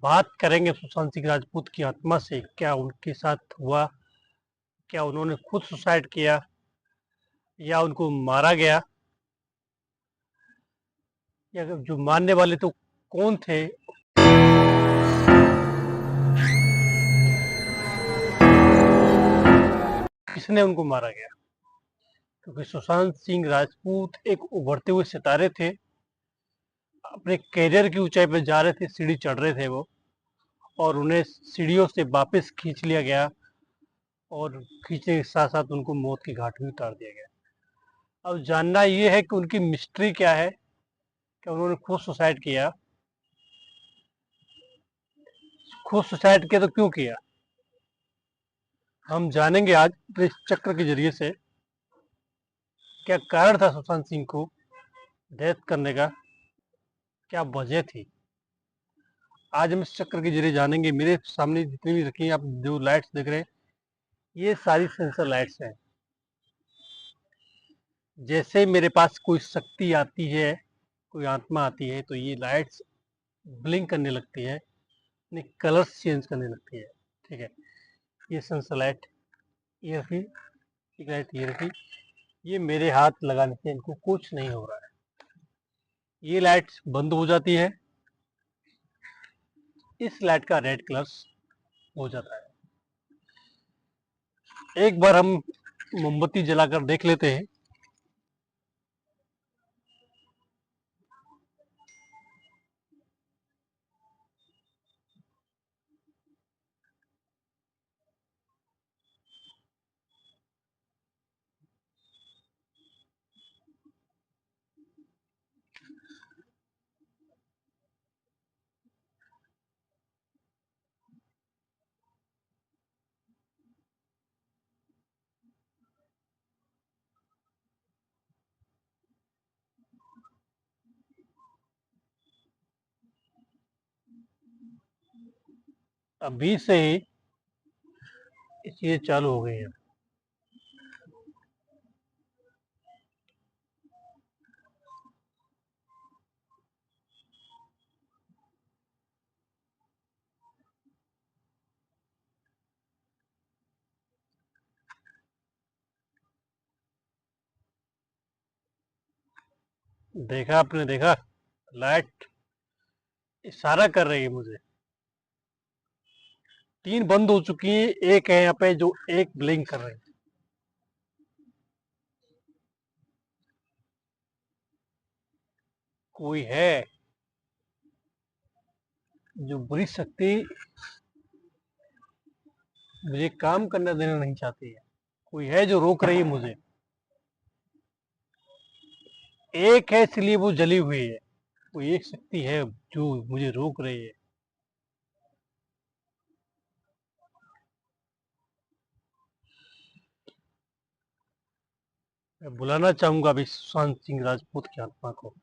बात करेंगे सुशांत सिंह राजपूत की आत्मा से। क्या उनके साथ हुआ? क्या उन्होंने खुद सुसाइड किया या उनको मारा गया? या जो मारने वाले तो कौन थे? किसने उनको मारा गया? क्योंकि सुशांत सिंह राजपूत एक उभरते हुए सितारे थे, अपने करियर की ऊंचाई पर जा रहे थे, सीढ़ी चढ़ रहे थे वो, और उन्हें सीढ़ियों से वापस खींच लिया गया और खींचने के साथ साथ उनको मौत के घाट में उतार दिया गया। अब जानना ये है कि उनकी मिस्ट्री क्या है, कि उन्होंने खुद सुसाइड किया, खुद सुसाइड किया तो क्यों किया? हम जानेंगे आज इस चक्र के जरिए से क्या कारण था सुशांत सिंह को डेथ करने का, क्या वजह थी। आज हम इस चक्र के जरिए जानेंगे। मेरे सामने जितनी भी रखी हैं, आप जो लाइट्स देख रहे हैं, ये सारी सेंसर लाइट्स हैं। जैसे मेरे पास कोई शक्ति आती है, कोई आत्मा आती है, तो ये लाइट्स ब्लिंक करने लगती है, अपने कलर्स चेंज करने लगती है। ठीक है, ये सेंसर लाइट ये रखी, एक लाइट ये रखी, ये मेरे हाथ लगाने से इनको कुछ नहीं हो रहा है। ये लाइट बंद हो जाती है, इस लाइट का रेड कलर हो जाता है। एक बार हम मोमबत्ती जलाकर देख लेते हैं। अभी से ही चीजें चालू हो गई हैं। देखा आपने? देखा लाइट इशारा कर रही है मुझे। 3 बंद हो चुकी है, एक है यहाँ पे जो एक ब्लिंक कर रही है। कोई है जो बुरी शक्ति मुझे काम करने देना नहीं चाहती है। कोई है जो रोक रही है मुझे। एक है इसलिए वो जली हुई है। कोई एक शक्ति है जो मुझे रोक रही है। मैं बुलाना चाहूंगा अभी सुशांत सिंह राजपूत की आत्मा को।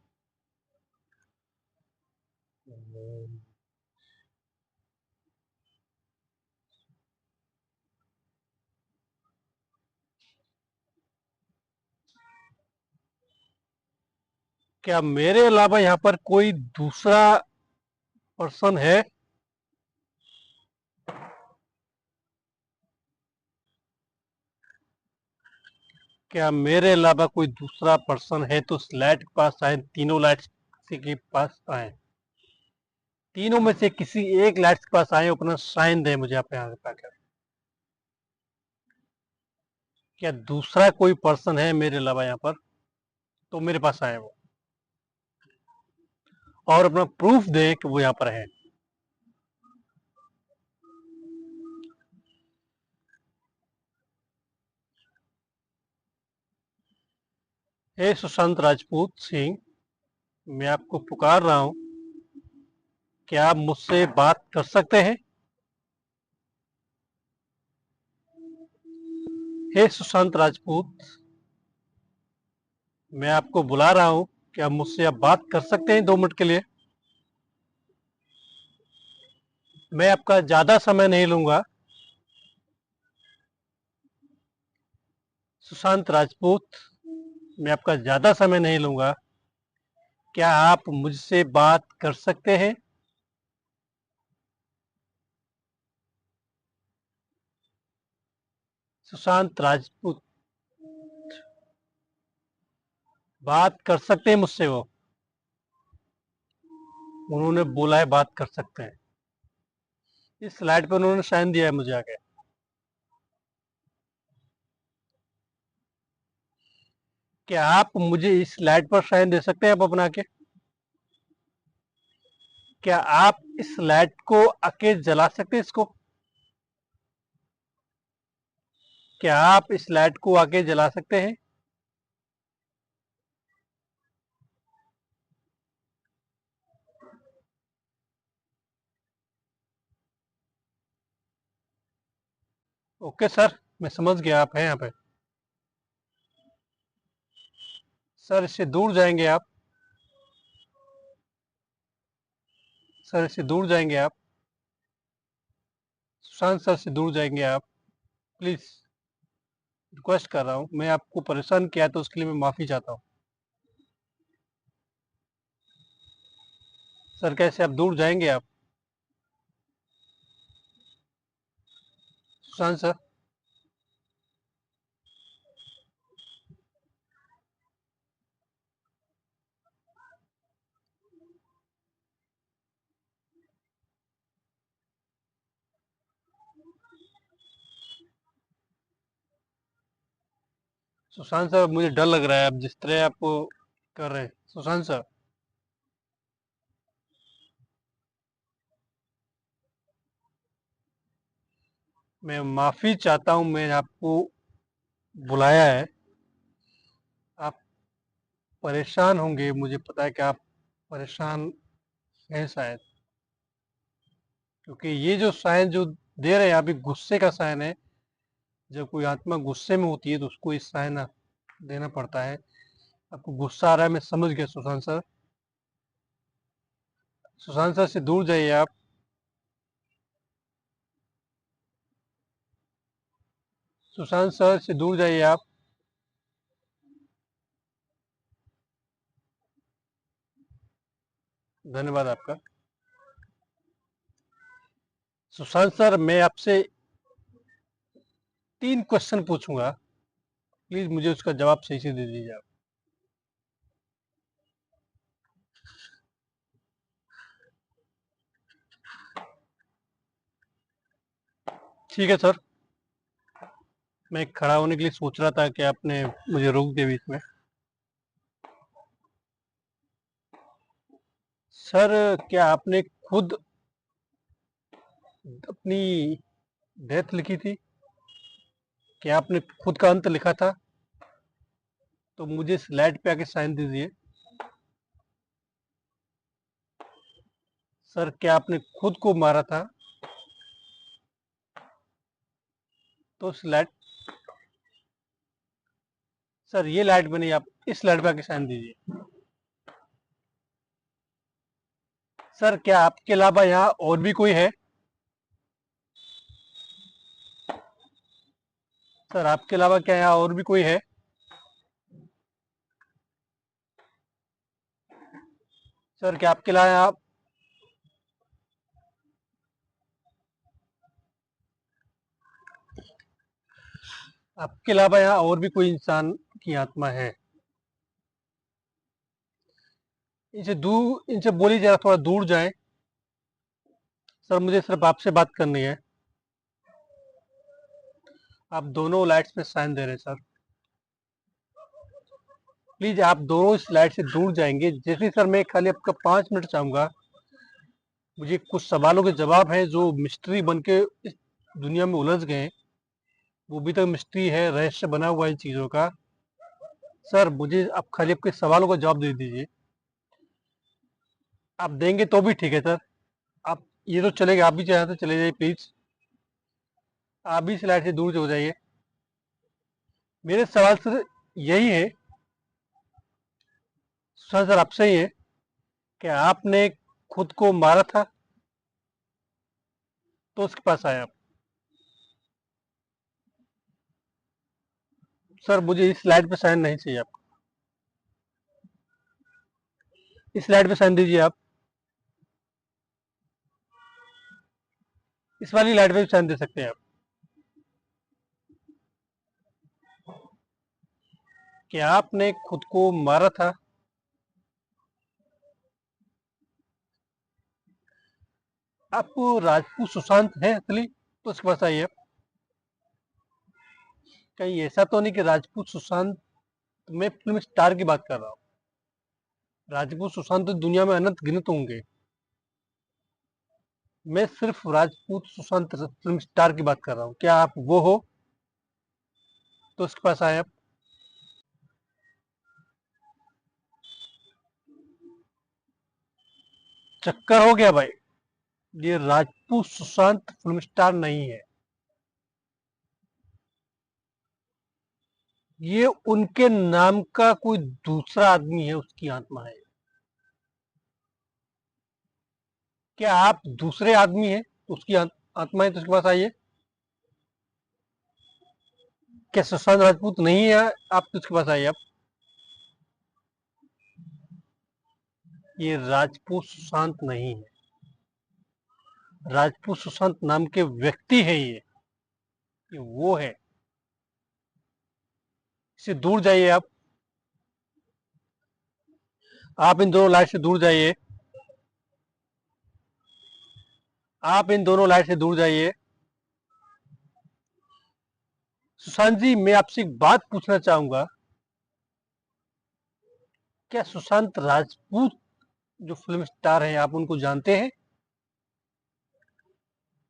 क्या मेरे अलावा यहाँ पर कोई दूसरा पर्सन है? क्या मेरे अलावा कोई दूसरा पर्सन है तो उस लाइट के पास आए, तीनों लाइट्स के पास आए, तीनों में से किसी एक लाइट्स के पास आए, अपना साइन दे मुझे आप यहाँ पे। क्या दूसरा कोई पर्सन है मेरे अलावा यहाँ पर तो मेरे पास आए वो, और अपना प्रूफ दे कि वो यहाँ पर है। हे सुशांत राजपूत सिंह, मैं आपको पुकार रहा हूं, क्या आप मुझसे बात कर सकते हैं? हे सुशांत राजपूत, मैं आपको बुला रहा हूं, क्या मुझसे आप बात कर सकते हैं 2 मिनट के लिए? मैं आपका ज्यादा समय नहीं लूंगा। सुशांत राजपूत, मैं आपका ज्यादा समय नहीं लूंगा। क्या आप मुझसे बात कर सकते हैं? सुशांत राजपूत बात कर सकते हैं मुझसे? वो उन्होंने बोला है बात कर सकते हैं। इस स्लाइड पे उन्होंने साइन दिया है मुझे आके। क्या आप मुझे इस स्लाइड पर साइन दे सकते हैं आप अपना के? क्या आप इस स्लाइड को आके जला सकते हैं इसको? क्या आप इस लाइट को आके जला सकते हैं? ओके सर, मैं समझ गया आप हैं यहाँ पे। सर इससे दूर जाएंगे आप? सर इससे दूर जाएंगे आप? सुशांत सर से दूर जाएंगे आप? प्लीज रिक्वेस्ट कर रहा हूँ, मैं आपको परेशान किया तो उसके लिए मैं माफी चाहता हूँ। सर कैसे आप दूर जाएंगे आप? सुशांत सर। सुशांत सर मुझे डर लग रहा है आप जिस तरह आपको कर रहे हैं। सुशांत सर, मैं माफी चाहता हूँ, मैं आपको बुलाया है। आप परेशान होंगे, मुझे पता है कि आप परेशान हैं शायद, क्योंकि ये जो साइन जो दे रहे हैं अभी गुस्से का साइन है। जब कोई आत्मा गुस्से में होती है तो उसको इस साइन देना पड़ता है। आपको गुस्सा आ रहा है, मैं समझ गया सुशांत सर। सुशांत सर से दूर जाइए आप। सुशांत सर से दूर जाइए आप। धन्यवाद आपका। सुशांत सर, मैं आपसे 3 क्वेश्चन पूछूंगा, प्लीज मुझे उसका जवाब सही से दे दीजिए आप। ठीक है सर। मैं खड़ा होने के लिए सोच रहा था कि आपने मुझे रोक दिया बीच में। सर क्या आपने खुद अपनी डेथ लिखी थी? क्या आपने खुद का अंत लिखा था? तो मुझे स्लाइड पे आके साइन दीजिए। सर क्या आपने खुद को मारा था? तो स्लाइड, सर ये लाइट बनी, आप इस लाइट पे आके साइन दीजिए। सर क्या आपके अलावा यहाँ और भी कोई है? सर आपके अलावा क्या यहाँ और भी कोई है? सर क्या आपके अलावा यहाँ, आपके अलावा यहाँ और भी कोई इंसान की आत्मा है? इनसे बोलिए जरा थोड़ा दूर जाए। सर मुझे सिर्फ आपसे बात करनी है। आप दोनों लाइट्स पे साइन दे रहे हैं सर। प्लीज आप दोनों इस लाइट से दूर जाएंगे जैसे। सर मैं खाली आपका 5 मिनट चाहूंगा। मुझे कुछ सवालों के जवाब हैं जो मिस्ट्री बन के इस दुनिया में उलझ गए हैं। वो भी तक मिस्ट्री है, रहस्य बना हुआ है इन चीजों का। सर मुझे आप खाली आपके सवालों का जवाब दे दीजिए। आप देंगे तो भी ठीक है सर। आप ये तो चलेगा, आप भी चाहें तो चले जाइए प्लीज। आप भी स्लाइड से दूर हो जाइए। मेरे सवाल सर यही है, सर आपसे ही है कि आपने खुद को मारा था तो उसके पास आए आप? सर मुझे इस स्लाइड पे साइन नहीं चाहिए आपको। इस स्लाइड पे साइन दीजिए आप। इस वाली लाइट पे भी साइन दे सकते हैं आप। क्या आपने खुद को मारा था? आप राजपूत सुशांत हैं असली? तो इसके पास आइए। कहीं ऐसा तो नहीं कि राजपूत सुशांत, मैं फिल्म स्टार की बात कर रहा हूँ। राजपूत सुशांत तो दुनिया में अनंत गिनत होंगे। मैं सिर्फ राजपूत सुशांत फिल्म स्टार की बात कर रहा हूँ। क्या आप वो हो? तो इसके पास आए आप। चक्कर हो गया भाई। ये राजपूत सुशांत फिल्म स्टार नहीं है। ये उनके नाम का कोई दूसरा आदमी है, उसकी आत्मा है। क्या आप दूसरे आदमी हैं तो उसकी आत्मा है? तो उसके पास आइए। क्या सुशांत राजपूत नहीं है आप? तो उसके पास आइए आप। ये राजपूत सुशांत नहीं है। राजपूत सुशांत नाम के व्यक्ति है ये वो है। इससे दूर जाइए आप। आप इन दोनों लाइट से दूर जाइए। आप इन दोनों लाइट से दूर जाइए। सुशांत जी, मैं आपसे एक बात पूछना चाहूंगा। क्या सुशांत राजपूत जो फिल्म स्टार है, आप उनको जानते हैं?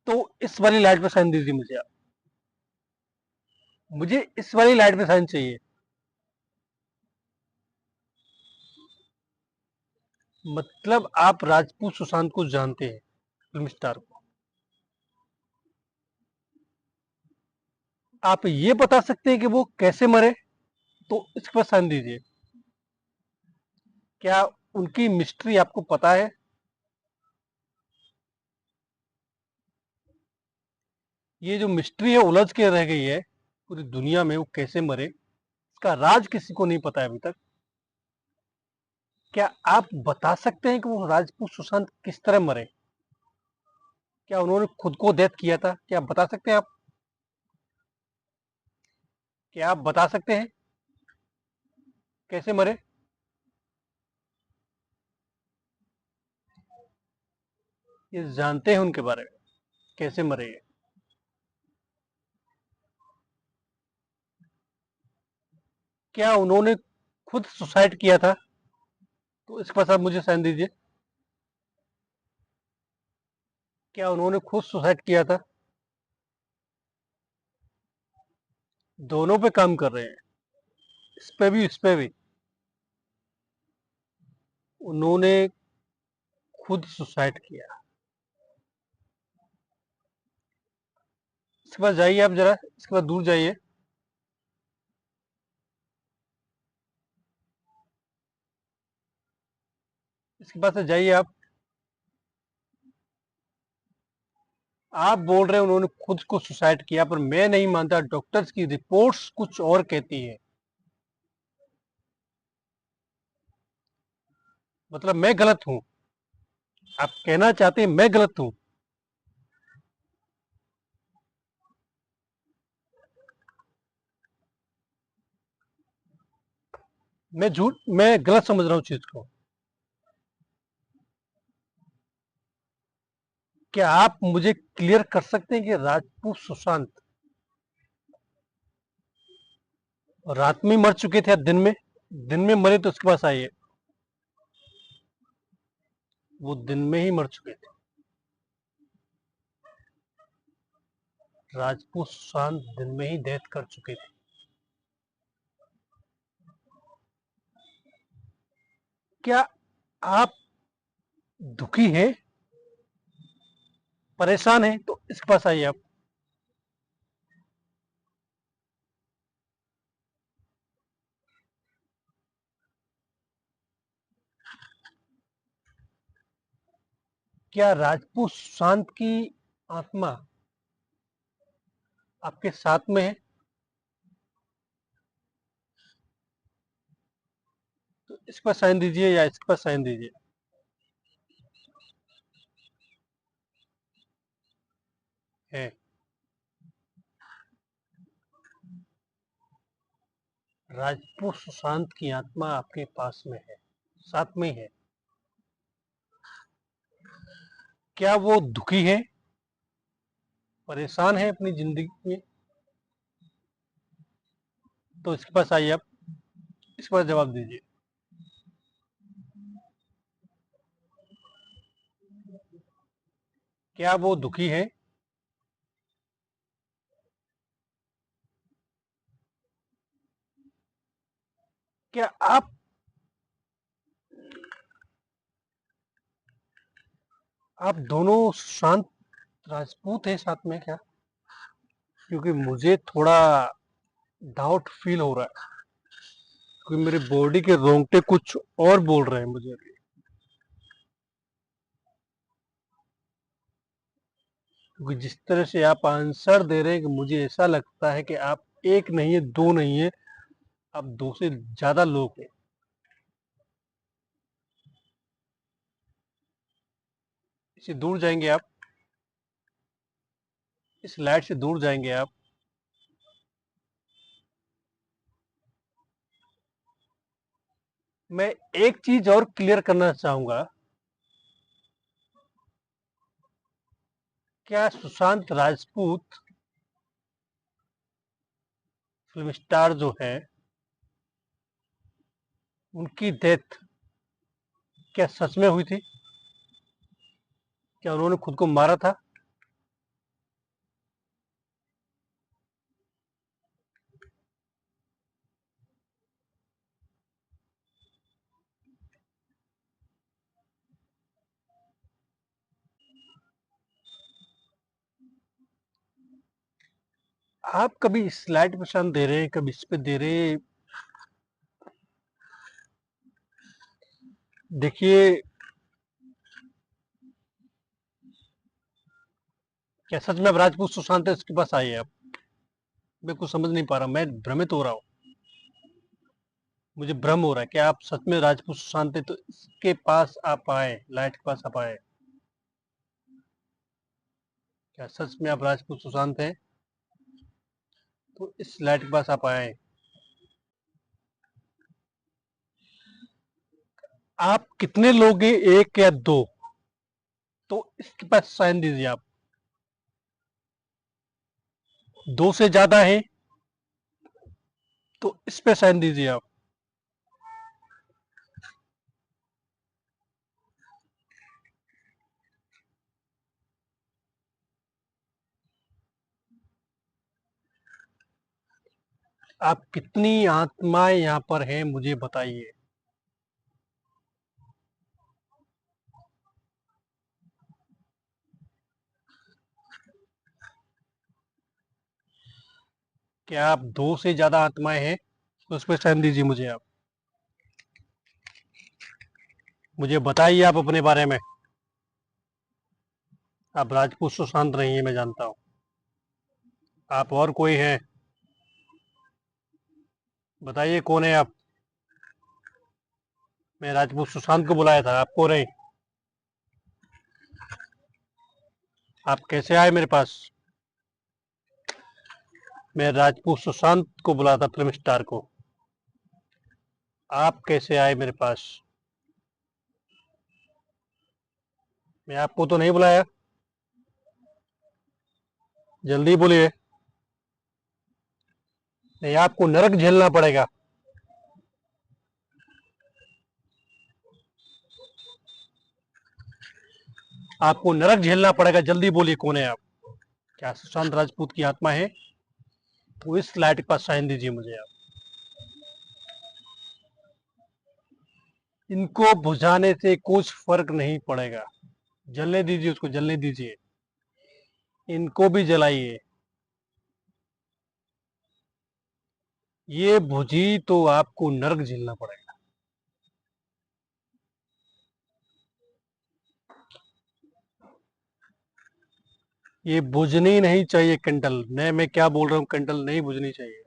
तो इस वाली लाइट पे साइन दीजिए मुझे आप। मुझे इस वाली लाइट पे साइन चाहिए। मतलब आप राजपूत सुशांत को जानते हैं, फिल्म स्टार को। आप ये बता सकते हैं कि वो कैसे मरे? तो इस पर साइन दीजिए। क्या उनकी मिस्ट्री आपको पता है? ये जो मिस्ट्री है उलझ के रह गई है पूरी दुनिया में, वो कैसे मरे इसका राज किसी को नहीं पता है अभी तक। क्या आप बता सकते हैं कि वो राजपूत सुशांत किस तरह मरे? क्या उन्होंने खुद को डेथ किया था? क्या आप बता सकते हैं आप? क्या आप बता सकते हैं कैसे मरे? ये जानते हैं उनके बारे में, कैसे मरे ये? क्या उन्होंने खुद सुसाइड किया था? तो इसके पास आप मुझे साइन दीजिए। क्या उन्होंने खुद सुसाइड किया था? दोनों पे काम कर रहे हैं, इस पे भी इस पे भी। उन्होंने खुद सुसाइड किया। इसके पास जाइए आप जरा, इसके बाद दूर जाइए। इसके पास से जाइए आप। आप बोल रहे हैं उन्होंने खुद को सुसाइड किया, पर मैं नहीं मानता। डॉक्टर्स की रिपोर्ट्स कुछ और कहती है। मतलब मैं गलत हूं? आप कहना चाहते हैं मैं गलत हूं? मैं गलत समझ रहा हूँ चीज को। क्या आप मुझे क्लियर कर सकते हैं कि राजपूत सुशांत रात में मर चुके थे या दिन में? दिन में मरे तो उसके पास आइए। वो दिन में ही मर चुके थे। राजपूत सुशांत दिन में ही डेथ कर चुके थे। क्या आप दुखी हैं, परेशान हैं? तो इसके पास आइए आप। क्या राजपूत सुशांत की आत्मा आपके साथ में है? तो इस पर साइन दीजिए या इस पर साइन दीजिए। है। राजपूत सुशांत की आत्मा आपके पास में है, साथ में है। क्या वो दुखी है, परेशान है अपनी जिंदगी में? तो इसके पास आइए, आप इस पर जवाब दीजिए। क्या वो दुखी है? क्या आप दोनों शांत राजपूत हैं साथ में क्या? क्योंकि मुझे थोड़ा डाउट फील हो रहा है, क्योंकि मेरे बॉडी के रोंगटे कुछ और बोल रहे हैं मुझे अभी। क्योंकि जिस तरह से आप आंसर दे रहे हैं कि मुझे ऐसा लगता है कि आप एक नहीं है, दो नहीं है, आप दो से ज्यादा लोग हैं। इससे दूर जाएंगे आप, इस लाइट से दूर जाएंगे आप। मैं एक चीज और क्लियर करना चाहूंगा। क्या सुशांत राजपूत फिल्म स्टार जो है, उनकी डेथ क्या सच में हुई थी? क्या उन्होंने खुद को मारा था? आप कभी इस स्लाइड पे ध्यान दे रहे हैं, कभी इस पे दे रहे हैं। देखिए, क्या सच में अब राजपूत सुशांत है, इसके पास आइए आप। मैं कुछ समझ नहीं पा रहा, मैं भ्रमित हो रहा हूँ। मुझे भ्रम हो रहा है कि आप सच में राजपूत सुशांत है, तो इसके पास आप आए, लाइट के पास आप आए। क्या सच में आप राजपूत सुशांत हैं? तो इस लाइट के पास आप आए। आप कितने लोग हैं, एक या दो? तो इसके पास साइन दीजिए आप। दो से ज्यादा है तो इस पे साइन दीजिए आप। आप कितनी आत्माएं यहाँ पर हैं मुझे बताइए। क्या आप दो से ज्यादा आत्माएं हैं? तो उस पर साइन दीजिए मुझे आप। मुझे बताइए आप अपने बारे में। आप राजपूत सुशांत नहीं है, मैं जानता हूँ। आप और कोई हैं? बताइए कौन है आप। मैं राजपूत सुशांत को बुलाया था, आपको नहीं। आप कैसे आए मेरे पास? मैं राजपूत सुशांत को बुलाया था, फिल्म स्टार को। आप कैसे आए मेरे पास? मैं आपको तो नहीं बुलाया। जल्दी बोलिए, नहीं आपको नरक झेलना पड़ेगा। आपको नरक झेलना पड़ेगा, जल्दी बोलिए कौन है आप। क्या सुशांत राजपूत की आत्मा है? तो इस लाइट के पास साइन दीजिए मुझे आप। इनको बुझाने से कुछ फर्क नहीं पड़ेगा। जलने दीजिए, उसको जलने दीजिए। इनको भी जलाइए। ये बुझी तो आपको नरक झेलना पड़ेगा। ये बुझनी नहीं चाहिए कैंडल। मैं क्या बोल रहा हूँ, कैंडल नहीं बुझनी चाहिए।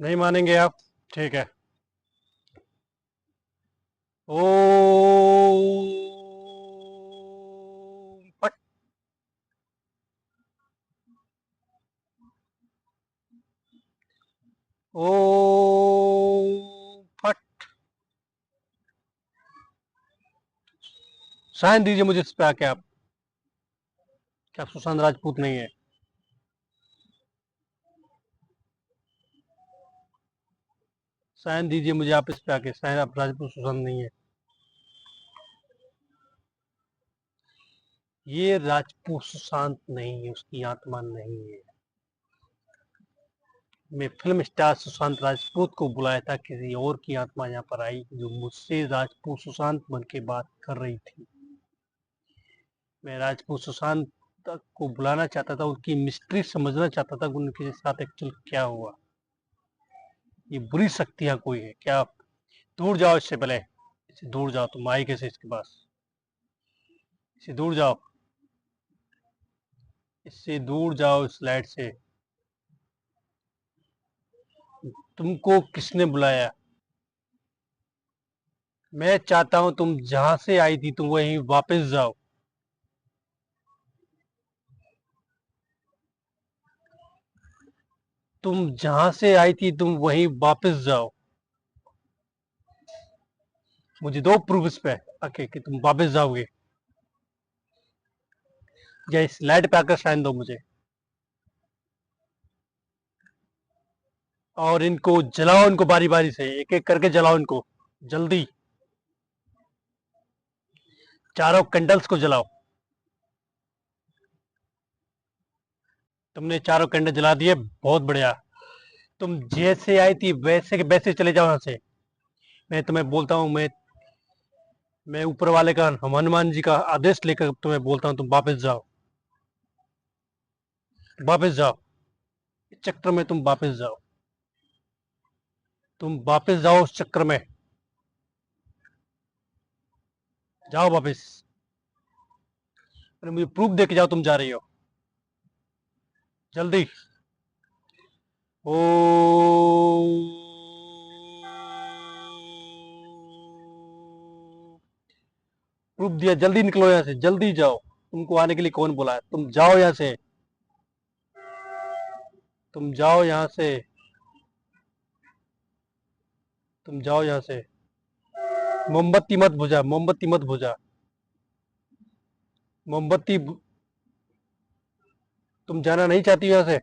नहीं मानेंगे आप? ठीक है। ओ ओ फट, साइन दीजिए मुझे इस पे आके आप, क्या आप सुशांत राजपूत नहीं है? साइन दीजिए मुझे आप इस पे आके, साइन आप राजपूत सुशांत नहीं है। ये राजपूत सुशांत नहीं है, उसकी आत्मा नहीं है। मैं फिल्म स्टार सुशांत राजपूत को बुलाया था, किसी और की आत्मा यहाँ पर आई जो मुझसे राजपूत सुशांत बन के बात कर रही थी। मैं राजपूत सुशांत तक को बुलाना चाहता था, उनकी मिस्ट्री समझना चाहता था, उनके साथ एक्चुअल क्या हुआ। ये बुरी शक्तियां कोई है क्या? आप दूर जाओ इससे, पहले इससे दूर जाओ, तुम आई कैसे इसके पास? इससे दूर जाओ, इससे दूर जाओ इस लाइट से। तुमको किसने बुलाया? मैं चाहता हूं तुम जहां से आई थी तुम वहीं वापस जाओ। तुम जहां से आई थी तुम वहीं वापस जाओ। मुझे दो प्रूफ इस पे आके कि तुम वापस जाओगे, या इस लाइट पे आकर साइन दो मुझे। और इनको जलाओ, इनको बारी बारी से एक एक करके जलाओ इनको, जल्दी। चारों कैंडल्स को जलाओ। तुमने चारों कैंडल जला दिए, बहुत बढ़िया। तुम जैसे आई थी वैसे के वैसे चले जाओ यहाँ से। मैं तुम्हें बोलता हूँ, मैं ऊपर वाले का, हनुमान जी का आदेश लेकर तुम्हें बोलता हूँ, तुम वापस जाओ, वापस जाओ। इस चक्र में तुम वापस जाओ, तुम वापस जाओ उस चक्र में, जाओ वापस। अरे मुझे प्रूफ दे के जाओ तुम जा रही हो, जल्दी। ओ प्रूफ दिया, जल्दी निकलो यहाँ से, जल्दी जाओ। तुमको आने के लिए कौन बोला है? तुम जाओ यहाँ से, तुम जाओ यहाँ से, तुम जाओ यहाँ से। मोमबत्ती मत बुझा, मोमबत्ती मत बुझा, मोमबत्ती तुम जाना नहीं चाहती हो यहाँ से?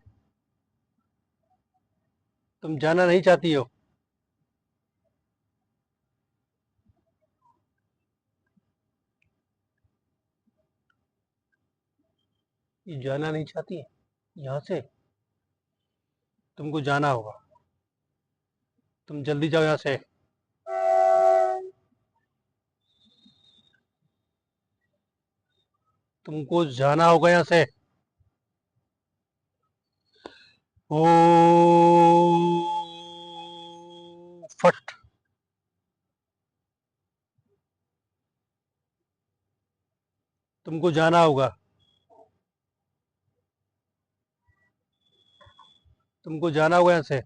तुम जाना नहीं चाहती हो? ये जाना नहीं चाहती है यहाँ से? तुमको जाना होगा, तुम जल्दी जाओ यहाँ से। तुमको जाना होगा यहाँ से। ओ फट, तुमको जाना होगा, तुमको जाना होगा यहाँ से।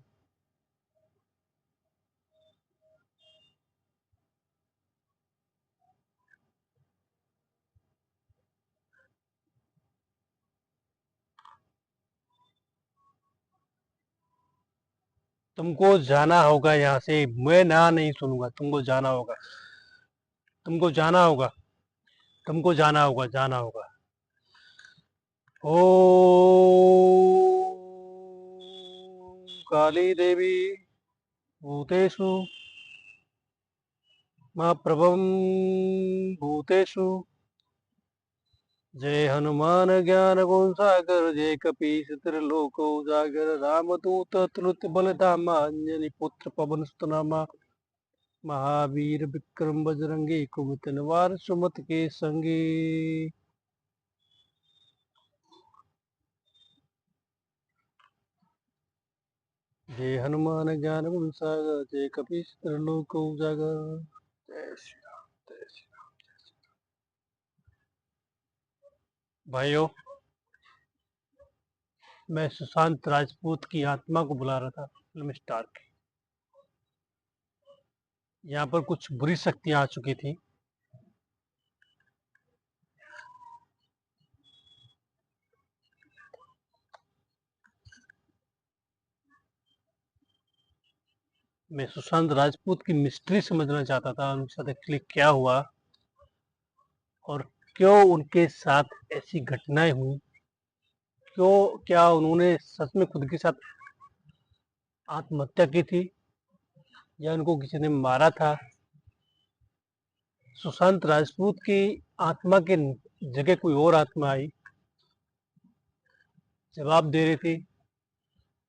तुमको जाना होगा यहाँ से, मैं ना नहीं सुनूंगा, तुमको जाना होगा, तुमको जाना होगा, तुमको जाना होगा, जाना होगा। ओ काली देवी भूतेषु महाप्रभम भूतेषु, जय हनुमान ज्ञान गुण सागर, जय कपीस त्रिलोक उजागर, रामदूत तुलित बलधामा, अंजनी पुत्र पवन सुत नामा, महावीर विक्रम बजरंगी, कुमति निवार सुमति के संगी। जय हनुमान ज्ञान गुण सागर, जय कपीस त्रिलोक उजागर। जय श्री राम, जय श्री राम। भाइयों, मैं सुशांत राजपूत की आत्मा को बुला रहा था, फिल्म स्टार की। यहाँ पर कुछ बुरी शक्तियां आ चुकी थी। मैं सुशांत राजपूत की मिस्ट्री समझना चाहता था, उनके साथ एक्चुअली क्या हुआ और क्यों उनके साथ ऐसी घटनाएं हुई, क्यों, क्या उन्होंने सच में खुद के साथ आत्महत्या की थी या उनको किसी ने मारा था। सुशांत राजपूत की आत्मा के जगह कोई और आत्मा आई, जवाब दे रही थी,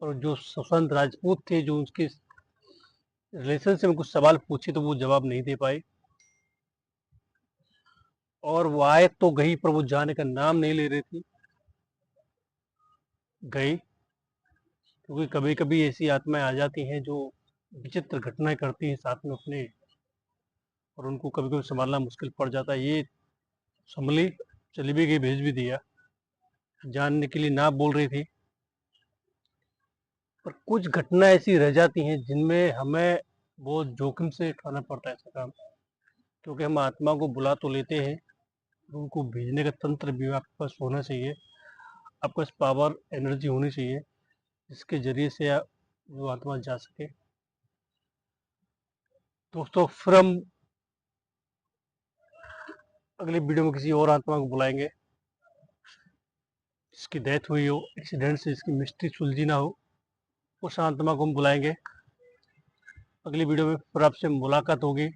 और जो सुशांत राजपूत थे, जो उसके रिलेशन से में कुछ सवाल पूछे तो वो जवाब नहीं दे पाए, और वो आए तो गई पर वो जाने का नाम नहीं ले रही थी। गई क्योंकि कभी कभी ऐसी आत्माएं आ जाती हैं जो विचित्र घटनाएं करती हैं साथ में अपने, और उनको कभी कभी संभालना मुश्किल पड़ जाता है। ये संभली, चली भी गई, भेज भी दिया, जानने के लिए ना बोल रही थी। पर कुछ घटनाएं ऐसी रह जाती हैं जिनमें हमें बहुत जोखिम से उठाना पड़ता है ऐसा काम, क्योंकि हम आत्मा को बुला तो लेते हैं, उनको भेजने का तंत्र भी आपके पास होना चाहिए, आपके पास पावर, एनर्जी होनी चाहिए जिसके जरिए से वो आत्मा जा सके। दोस्तों, फिर हम अगली वीडियो में किसी और आत्मा को बुलाएंगे जिसकी डेथ हुई हो एक्सीडेंट से, जिसकी मिस्ट्री सुलझी ना हो, उस आत्मा को हम बुलाएंगे। अगली वीडियो में फिर आपसे मुलाकात होगी।